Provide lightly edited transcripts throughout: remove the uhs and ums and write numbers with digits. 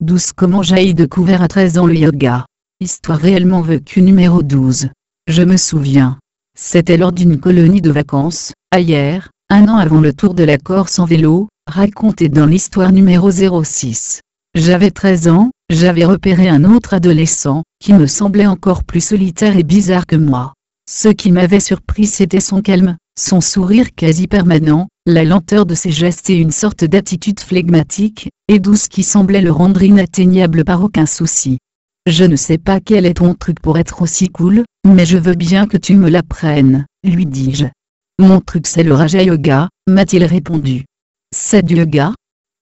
12 Comment j'ai découvert à 13 ans le yoga. Histoire réellement vécue numéro 12. Je me souviens. C'était lors d'une colonie de vacances, ailleurs, un an avant le tour de la Corse en vélo, raconté dans l'histoire numéro 06. J'avais 13 ans, j'avais repéré un autre adolescent, qui me semblait encore plus solitaire et bizarre que moi. Ce qui m'avait surpris c'était son calme, son sourire quasi permanent, la lenteur de ses gestes et une sorte d'attitude flegmatique, et douce qui semblait le rendre inatteignable par aucun souci. Je ne sais pas quel est ton truc pour être aussi cool, mais je veux bien que tu me l'apprennes, lui dis-je. Mon truc c'est le Raja Yoga, m'a-t-il répondu. C'est du yoga?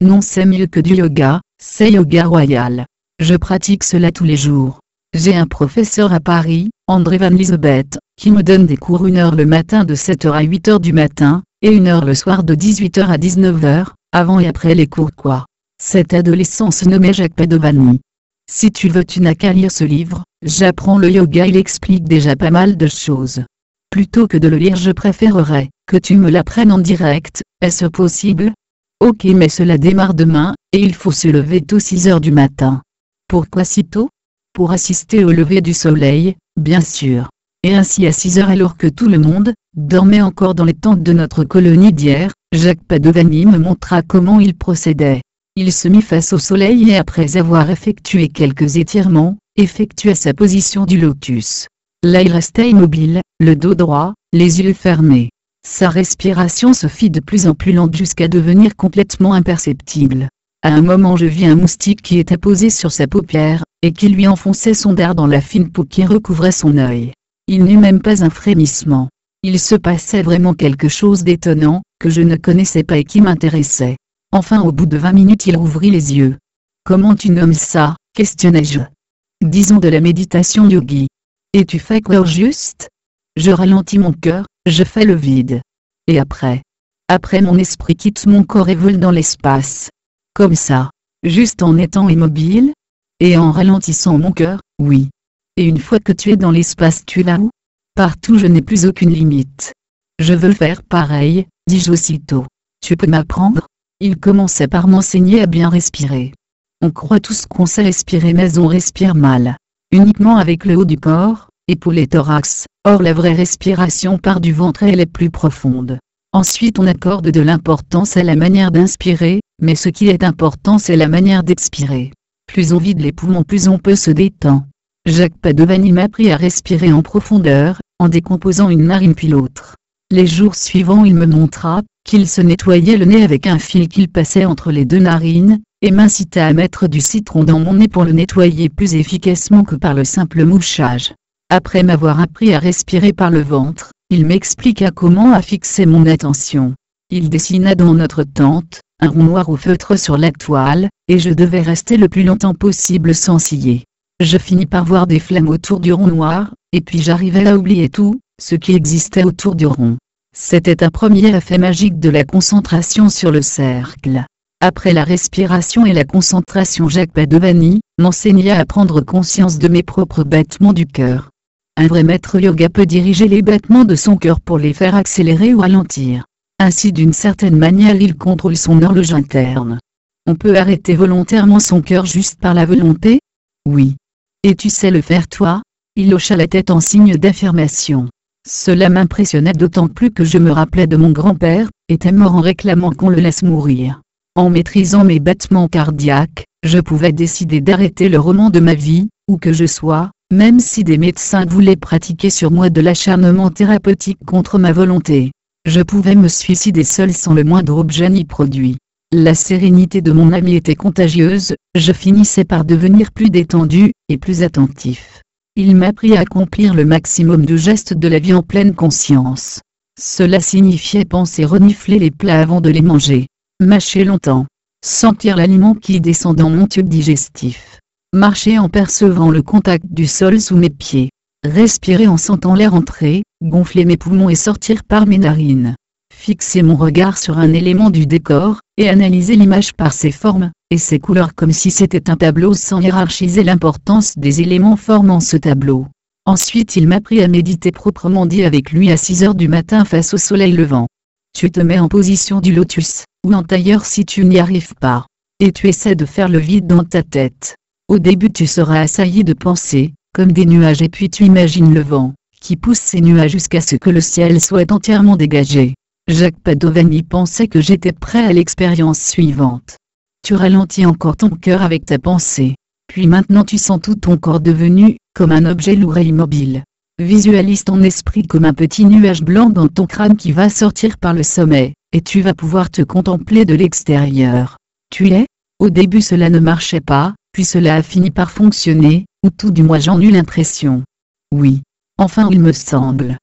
Non, c'est mieux que du yoga, c'est yoga royal. Je pratique cela tous les jours. J'ai un professeur à Paris, André Van Lisbeth, qui me donne des cours 1 heure le matin de 7h à 8h du matin, et 1 heure le soir de 18h à 19h, avant et après les cours quoi. Cet adolescent se nommait Jacques Padovani. Si tu veux tu n'as qu'à lire ce livre, J'apprends le yoga, il explique déjà pas mal de choses. Plutôt que de le lire je préférerais que tu me l'apprennes en direct, est-ce possible? Ok, mais cela démarre demain, et il faut se lever tôt 6h du matin. Pourquoi si tôt? Pour assister au lever du soleil, bien sûr. Et ainsi à 6h alors que tout le monde dormait encore dans les tentes de notre colonie d'hier, Jacques Padovani me montra comment il procédait. Il se mit face au soleil et après avoir effectué quelques étirements, effectua sa position du lotus. Là il restait immobile, le dos droit, les yeux fermés. Sa respiration se fit de plus en plus lente jusqu'à devenir complètement imperceptible. À un moment je vis un moustique qui était posé sur sa paupière, et qui lui enfonçait son dard dans la fine peau qui recouvrait son œil. Il n'eut même pas un frémissement. Il se passait vraiment quelque chose d'étonnant, que je ne connaissais pas et qui m'intéressait. Enfin au bout de 20 minutes il rouvrit les yeux. Comment tu nommes ça, questionnai-je. Disons de la méditation yogi. Et tu fais quoi au juste? Je ralentis mon cœur, je fais le vide. Et après? Après mon esprit quitte mon corps et vole dans l'espace. Comme ça. Juste en étant immobile? Et en ralentissant mon cœur, oui. Et une fois que tu es dans l'espace tu es là où? Partout, je n'ai plus aucune limite. Je veux faire pareil, dis-je aussitôt. Tu peux m'apprendre? Il commençait par m'enseigner à bien respirer. On croit tous qu'on sait respirer mais on respire mal. Uniquement avec le haut du corps, épaules et thorax. Or la vraie respiration part du ventre et elle est plus profonde. Ensuite on accorde de l'importance à la manière d'inspirer, mais ce qui est important c'est la manière d'expirer. Plus on vide les poumons plus on peut se détendre. Jacques Padovani m'a appris à respirer en profondeur, en décomposant une narine puis l'autre. Les jours suivants il me montra qu'il se nettoyait le nez avec un fil qu'il passait entre les deux narines, et m'incita à mettre du citron dans mon nez pour le nettoyer plus efficacement que par le simple mouchage. Après m'avoir appris à respirer par le ventre, il m'expliqua comment à fixer mon attention. Il dessina dans notre tente un rond noir au feutre sur la toile, et je devais rester le plus longtemps possible sans ciller. Je finis par voir des flammes autour du rond noir, et puis j'arrivais à oublier tout, ce qui existait autour du rond. C'était un premier effet magique de la concentration sur le cercle. Après la respiration et la concentration, Jacques Padovani m'enseigna à prendre conscience de mes propres battements du cœur. Un vrai maître yoga peut diriger les battements de son cœur pour les faire accélérer ou ralentir. Ainsi d'une certaine manière il contrôle son horloge interne. On peut arrêter volontairement son cœur juste par la volonté? Oui. Et tu sais le faire toi? Il hocha la tête en signe d'affirmation. Cela m'impressionnait d'autant plus que je me rappelais de mon grand-père, était mort en réclamant qu'on le laisse mourir. En maîtrisant mes battements cardiaques, je pouvais décider d'arrêter le roman de ma vie, où que je sois, même si des médecins voulaient pratiquer sur moi de l'acharnement thérapeutique contre ma volonté. Je pouvais me suicider seul sans le moindre objet ni produit. La sérénité de mon ami était contagieuse, je finissais par devenir plus détendu, et plus attentif. Il m'apprit à accomplir le maximum de gestes de la vie en pleine conscience. Cela signifiait penser renifler les plats avant de les manger, mâcher longtemps, sentir l'aliment qui descend dans mon tube digestif, marcher en percevant le contact du sol sous mes pieds, respirer en sentant l'air entrer, gonfler mes poumons et sortir par mes narines, fixer mon regard sur un élément du décor, et analyser l'image par ses formes et ses couleurs comme si c'était un tableau sans hiérarchiser l'importance des éléments formant ce tableau. Ensuite il m'apprit à méditer proprement dit avec lui à 6h du matin face au soleil levant. Tu te mets en position du lotus, ou en tailleur si tu n'y arrives pas. et tu essaies de faire le vide dans ta tête. Au début tu seras assailli de pensées, comme des nuages, et puis tu imagines le vent, qui pousse ces nuages jusqu'à ce que le ciel soit entièrement dégagé. Jacques Padovani pensait que j'étais prêt à l'expérience suivante. Tu ralentis encore ton cœur avec ta pensée. Puis maintenant tu sens tout ton corps devenu, comme un objet lourd et immobile. Visualise ton esprit comme un petit nuage blanc dans ton crâne qui va sortir par le sommet, et tu vas pouvoir te contempler de l'extérieur. Tu es ? Au début cela ne marchait pas, puis cela a fini par fonctionner, ou tout du moins j'en eus l'impression. Oui. Enfin il me semble.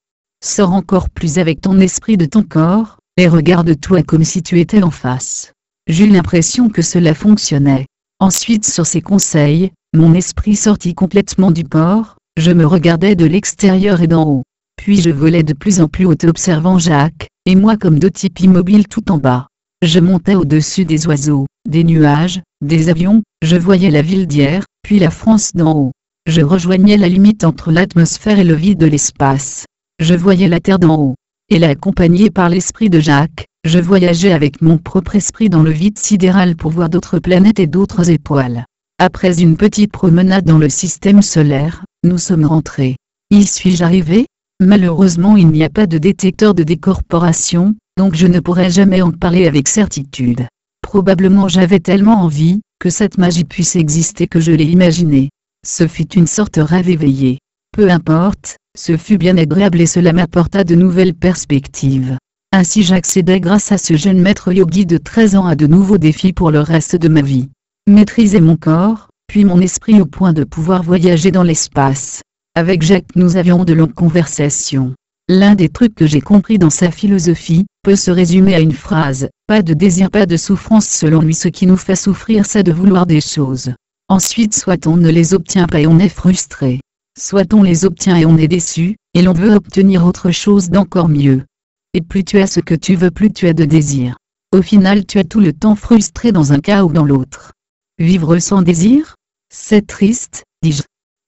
Sors encore plus avec ton esprit de ton corps, et regarde-toi comme si tu étais en face. J'eus l'impression que cela fonctionnait. Ensuite sur ces conseils, mon esprit sortit complètement du corps, je me regardais de l'extérieur et d'en haut. Puis je volais de plus en plus haut observant Jacques, et moi comme deux types immobiles tout en bas. Je montais au-dessus des oiseaux, des nuages, des avions, je voyais la ville d'hier, puis la France d'en haut. Je rejoignais la limite entre l'atmosphère et le vide de l'espace. Je voyais la terre d'en haut. Et là accompagné par l'esprit de Jacques, je voyageais avec mon propre esprit dans le vide sidéral pour voir d'autres planètes et d'autres étoiles. Après une petite promenade dans le système solaire, nous sommes rentrés. Y suis-je arrivé ? Malheureusement il n'y a pas de détecteur de décorporation, donc je ne pourrai jamais en parler avec certitude. Probablement j'avais tellement envie, que cette magie puisse exister que je l'ai imaginée. Ce fut une sorte rêve éveillé. Peu importe, ce fut bien agréable et cela m'apporta de nouvelles perspectives. Ainsi j'accédai grâce à ce jeune maître yogi de 13 ans à de nouveaux défis pour le reste de ma vie. Maîtriser mon corps, puis mon esprit au point de pouvoir voyager dans l'espace. Avec Jacques nous avions de longues conversations. L'un des trucs que j'ai compris dans sa philosophie, peut se résumer à une phrase, pas de désir, pas de souffrance. Selon lui ce qui nous fait souffrir c'est de vouloir des choses. Ensuite soit on ne les obtient pas et on est frustré. Soit on les obtient et on est déçu, et l'on veut obtenir autre chose d'encore mieux. Et plus tu as ce que tu veux, plus tu as de désir. Au final tu es tout le temps frustré dans un cas ou dans l'autre. Vivre sans désir ? C'est triste, dis-je.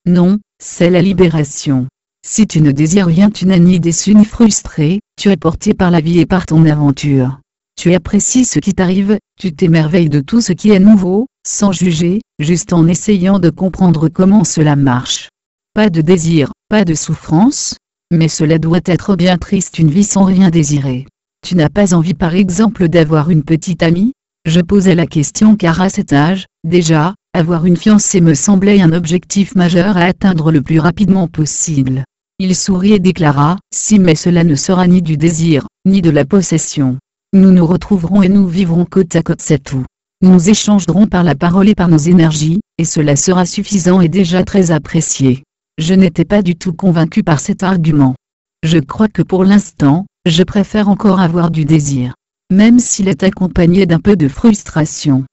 Non, c'est la libération. Si tu ne désires rien, tu n'es ni déçu ni frustré, tu es porté par la vie et par ton aventure. Tu apprécies ce qui t'arrive, tu t'émerveilles de tout ce qui est nouveau, sans juger, juste en essayant de comprendre comment cela marche. Pas de désir, pas de souffrance, mais cela doit être bien triste une vie sans rien désirer. Tu n'as pas envie par exemple d'avoir une petite amie ? Je posais la question car à cet âge, déjà, avoir une fiancée me semblait un objectif majeur à atteindre le plus rapidement possible. Il sourit et déclara, si mais cela ne sera ni du désir, ni de la possession. Nous nous retrouverons et nous vivrons côte à côte, c'est tout. Nous échangerons par la parole et par nos énergies, et cela sera suffisant et déjà très apprécié. Je n'étais pas du tout convaincu par cet argument. Je crois que pour l'instant, je préfère encore avoir du désir. Même s'il est accompagné d'un peu de frustration.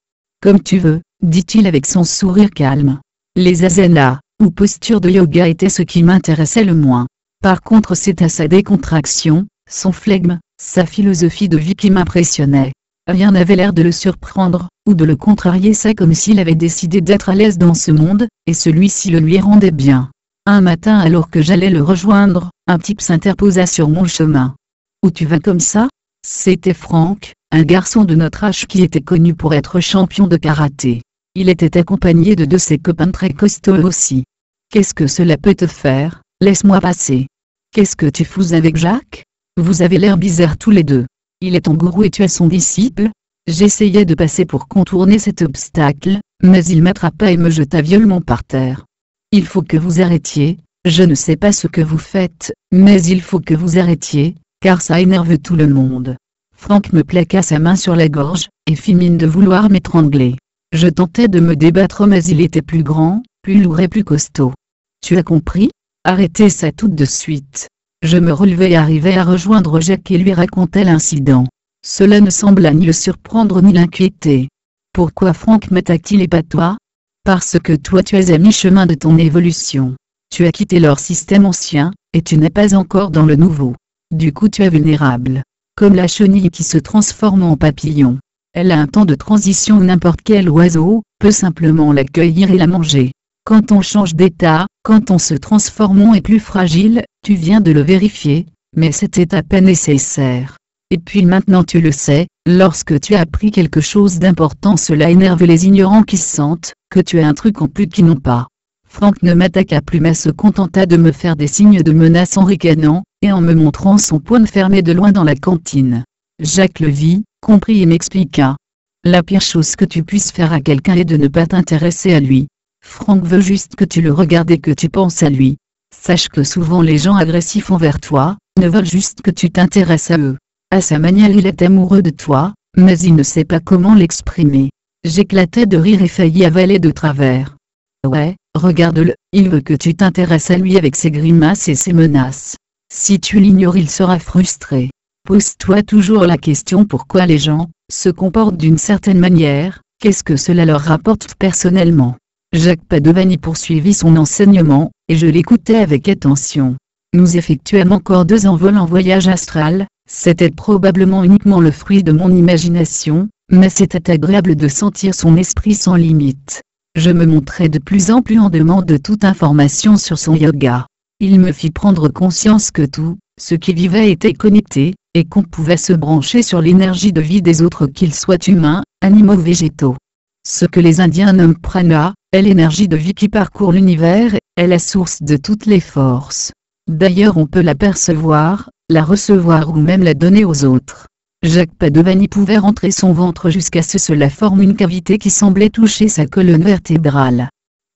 Comme tu veux, dit-il avec son sourire calme. Les asanas, ou postures de yoga étaient ce qui m'intéressait le moins. Par contre c'était sa décontraction, son flegme, sa philosophie de vie qui m'impressionnait. Rien n'avait l'air de le surprendre, ou de le contrarier, c'est comme s'il avait décidé d'être à l'aise dans ce monde, et celui-ci le lui rendait bien. Un matin alors que j'allais le rejoindre, un type s'interposa sur mon chemin. Où tu vas comme ça ? C'était Franck, un garçon de notre âge qui était connu pour être champion de karaté. Il était accompagné de ses copains très costauds aussi. Qu'est-ce que cela peut te faire ? Laisse-moi passer. Qu'est-ce que tu fous avec Jacques ? Vous avez l'air bizarres tous les deux. Il est ton gourou et tu es son disciple. J'essayais de passer pour contourner cet obstacle, mais il m'attrapa et me jeta violemment par terre. Il faut que vous arrêtiez, je ne sais pas ce que vous faites, mais il faut que vous arrêtiez, car ça énerve tout le monde. Franck me plaqua sa main sur la gorge, et fit mine de vouloir m'étrangler. Je tentais de me débattre mais il était plus grand, plus lourd et plus costaud. Tu as compris ? Arrêtez ça tout de suite. Je me relevai et arrivai à rejoindre Jacques et lui racontai l'incident. Cela ne sembla ni le surprendre ni l'inquiéter. Pourquoi Franck m'attaque-t-il et pas toi ? Parce que toi tu es à mi-chemin de ton évolution. Tu as quitté leur système ancien, et tu n'es pas encore dans le nouveau. Du coup tu es vulnérable. Comme la chenille qui se transforme en papillon. Elle a un temps de transition où n'importe quel oiseau peut simplement l'accueillir et la manger. Quand on change d'état, quand on se transforme on est plus fragile, tu viens de le vérifier, mais cette étape est nécessaire. Et puis maintenant tu le sais, lorsque tu as appris quelque chose d'important cela énerve les ignorants qui sentent que tu as un truc en plus qu'ils n'ont pas. Frank ne m'attaqua plus mais se contenta de me faire des signes de menace en ricanant, et en me montrant son poing fermé de loin dans la cantine. Jacques le vit, comprit et m'expliqua. La pire chose que tu puisses faire à quelqu'un est de ne pas t'intéresser à lui. Frank veut juste que tu le regardes et que tu penses à lui. Sache que souvent les gens agressifs envers toi, ne veulent juste que tu t'intéresses à eux. À sa manière il est amoureux de toi, mais il ne sait pas comment l'exprimer. J'éclatais de rire et faillis avaler de travers. Ouais, regarde-le, il veut que tu t'intéresses à lui avec ses grimaces et ses menaces. Si tu l'ignores il sera frustré. Pose-toi toujours la question pourquoi les gens se comportent d'une certaine manière, qu'est-ce que cela leur rapporte personnellement. Jacques Padovani poursuivit son enseignement, et je l'écoutais avec attention. Nous effectuâmes encore 2 envols en voyage astral, c'était probablement uniquement le fruit de mon imagination, mais c'était agréable de sentir son esprit sans limite. Je me montrais de plus en plus en demande de toute information sur son yoga. Il me fit prendre conscience que tout, ce qui vivait était connecté, et qu'on pouvait se brancher sur l'énergie de vie des autres qu'ils soient humains, animaux ou végétaux. Ce que les Indiens nomment prana, est l'énergie de vie qui parcourt l'univers, est la source de toutes les forces. D'ailleurs on peut la percevoir, la recevoir ou même la donner aux autres. Jacques Padovani pouvait rentrer son ventre jusqu'à ce que cela forme une cavité qui semblait toucher sa colonne vertébrale.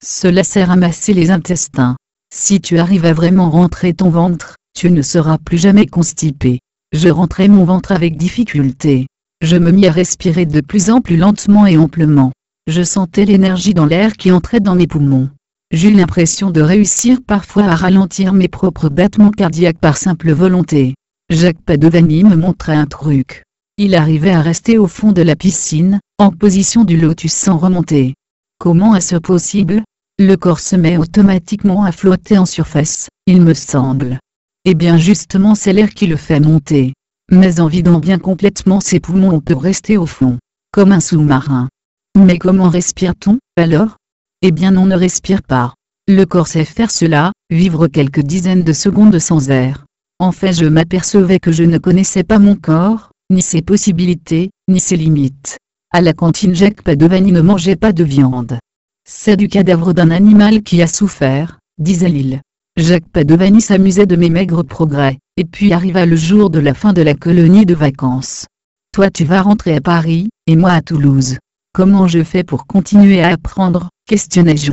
Cela sert à masser les intestins. Si tu arrives à vraiment rentrer ton ventre, tu ne seras plus jamais constipé. Je rentrais mon ventre avec difficulté. Je me mis à respirer de plus en plus lentement et amplement. Je sentais l'énergie dans l'air qui entrait dans mes poumons. J'eus l'impression de réussir parfois à ralentir mes propres battements cardiaques par simple volonté. Jacques Padovani me montrait un truc. Il arrivait à rester au fond de la piscine, en position du lotus sans remonter. Comment est-ce possible? Le corps se met automatiquement à flotter en surface, il me semble. Eh bien justement c'est l'air qui le fait monter. Mais en vidant bien complètement ses poumons on peut rester au fond, comme un sous-marin. Mais comment respire-t-on, alors? Eh bien on ne respire pas. Le corps sait faire cela, vivre quelques dizaines de secondes sans air. En fait je m'apercevais que je ne connaissais pas mon corps, ni ses possibilités, ni ses limites. À la cantine Jacques Padovani ne mangeait pas de viande. C'est du cadavre d'un animal qui a souffert, disait-il. Jacques Padovani s'amusait de mes maigres progrès, et puis arriva le jour de la fin de la colonie de vacances. Toi tu vas rentrer à Paris, et moi à Toulouse. Comment je fais pour continuer à apprendre, questionnai-je.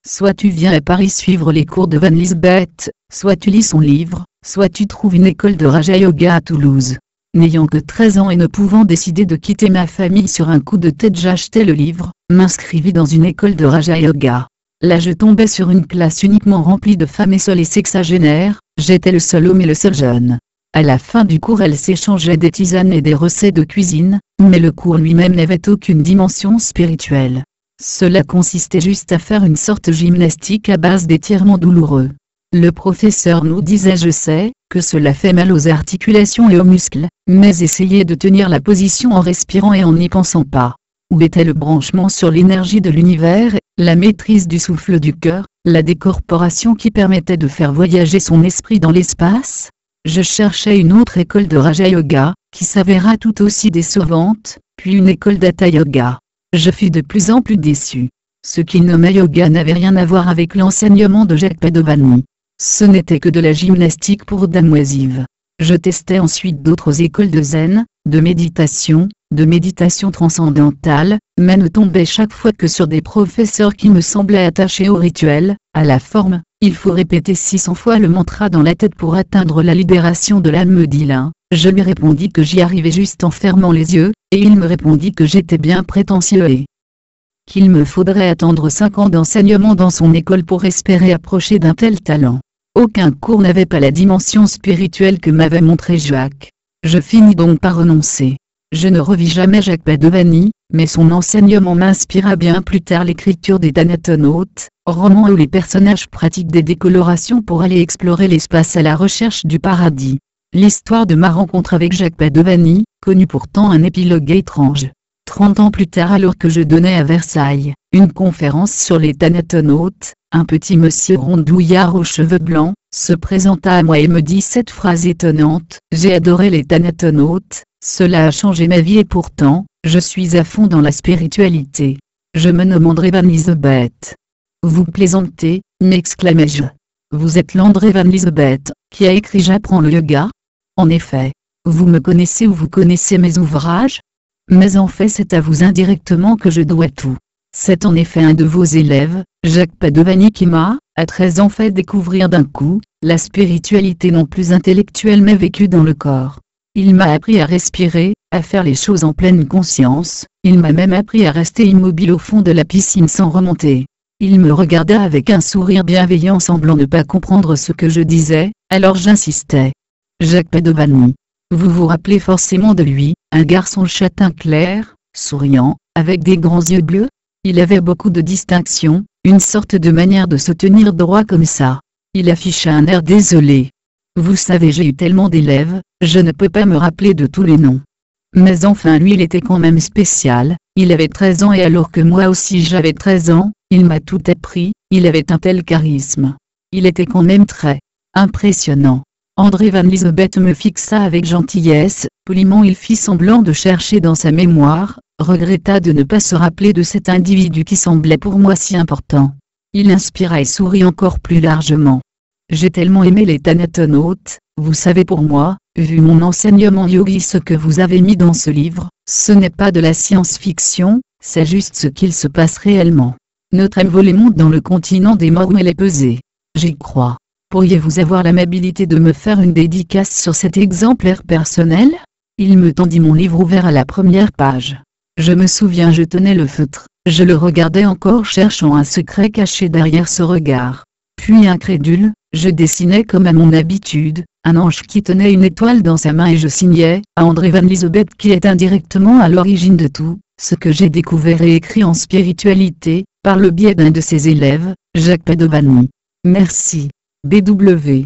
Soit tu viens à Paris suivre les cours de Van Lisbeth, soit tu lis son livre, soit tu trouves une école de Raja Yoga à Toulouse. N'ayant que 13 ans et ne pouvant décider de quitter ma famille sur un coup de tête j'achetai le livre, m'inscrivis dans une école de Raja Yoga. Là je tombais sur une classe uniquement remplie de femmes et seules et sexagénaires, j'étais le seul homme et le seul jeune. À la fin du cours elles s'échangeaient des tisanes et des recettes de cuisine, mais le cours lui-même n'avait aucune dimension spirituelle. Cela consistait juste à faire une sorte de gymnastique à base d'étirements douloureux. Le professeur nous disait je sais, que cela fait mal aux articulations et aux muscles, mais essayez de tenir la position en respirant et en n'y pensant pas. Où était le branchement sur l'énergie de l'univers, la maîtrise du souffle du cœur, la décorporation qui permettait de faire voyager son esprit dans l'espace? Je cherchais une autre école de Raja Yoga, qui s'avéra tout aussi décevante, puis une école d'Hatha Yoga. Je fus de plus en plus déçu. Ce qu'il nommait yoga n'avait rien à voir avec l'enseignement de Jacques Padovani. Ce n'était que de la gymnastique pour dames oisives. Je testais ensuite d'autres écoles de zen, de méditation transcendantale, mais ne tombais chaque fois que sur des professeurs qui me semblaient attachés au rituel, à la forme. Il faut répéter 600 fois le mantra dans la tête pour atteindre la libération de l'âme, me dit l'un. Je lui répondis que j'y arrivais juste en fermant les yeux, et il me répondit que j'étais bien prétentieux et qu'il me faudrait attendre 5 ans d'enseignement dans son école pour espérer approcher d'un tel talent. Aucun cours n'avait pas la dimension spirituelle que m'avait montré Jacques. Je finis donc par renoncer. Je ne revis jamais Jacques Padovani, mais son enseignement m'inspira bien plus tard l'écriture des Thanatonautes, romans où les personnages pratiquent des décolorations pour aller explorer l'espace à la recherche du paradis. L'histoire de ma rencontre avec Jacques Padovani, connut pourtant un épilogue étrange. 30 ans plus tard, alors que je donnais à Versailles une conférence sur les Thanatonautes, un petit monsieur rondouillard aux cheveux blancs, se présenta à moi et me dit cette phrase étonnante: j'ai adoré les Thanatonautes, cela a changé ma vie et pourtant, je suis à fond dans la spiritualité. Je me nomme André Van Lisbeth. Vous plaisantez, m'exclamai-je. Vous êtes l'André Van Lisbeth, qui a écrit J'apprends le yoga? En effet. Vous me connaissez ou vous connaissez mes ouvrages? Mais en fait c'est à vous indirectement que je dois tout. C'est en effet un de vos élèves, Jacques Padovani qui m'a, à 13 ans fait découvrir d'un coup, la spiritualité non plus intellectuelle mais vécue dans le corps. Il m'a appris à respirer, à faire les choses en pleine conscience, il m'a même appris à rester immobile au fond de la piscine sans remonter. Il me regarda avec un sourire bienveillant semblant ne pas comprendre ce que je disais, alors j'insistais. Jacques Padovani. Vous vous rappelez forcément de lui, un garçon châtain clair, souriant, avec des grands yeux bleus? Il avait beaucoup de distinction, une sorte de manière de se tenir droit comme ça. Il afficha un air désolé. Vous savez, j'ai eu tellement d'élèves, je ne peux pas me rappeler de tous les noms. Mais enfin lui il était quand même spécial, il avait 13 ans et alors que moi aussi j'avais 13 ans, il m'a tout appris, il avait un tel charisme. Il était quand même très impressionnant. André Van Lisbeth me fixa avec gentillesse, poliment il fit semblant de chercher dans sa mémoire, regretta de ne pas se rappeler de cet individu qui semblait pour moi si important. Il inspira et sourit encore plus largement. J'ai tellement aimé les Thanatonautes, vous savez pour moi, vu mon enseignement yogi ce que vous avez mis dans ce livre, ce n'est pas de la science-fiction, c'est juste ce qu'il se passe réellement. Notre volet monte dans le continent des morts où elle est pesée. J'y crois. Pourriez-vous avoir l'amabilité de me faire une dédicace sur cet exemplaire personnel? Il me tendit mon livre ouvert à la première page. Je me souviens, je tenais le feutre, je le regardais encore cherchant un secret caché derrière ce regard. Puis incrédule, je dessinais comme à mon habitude, un ange qui tenait une étoile dans sa main et je signais, à André Van Lisbeth qui est indirectement à l'origine de tout, ce que j'ai découvert et écrit en spiritualité, par le biais d'un de ses élèves, Jacques Padovani. Merci. BW.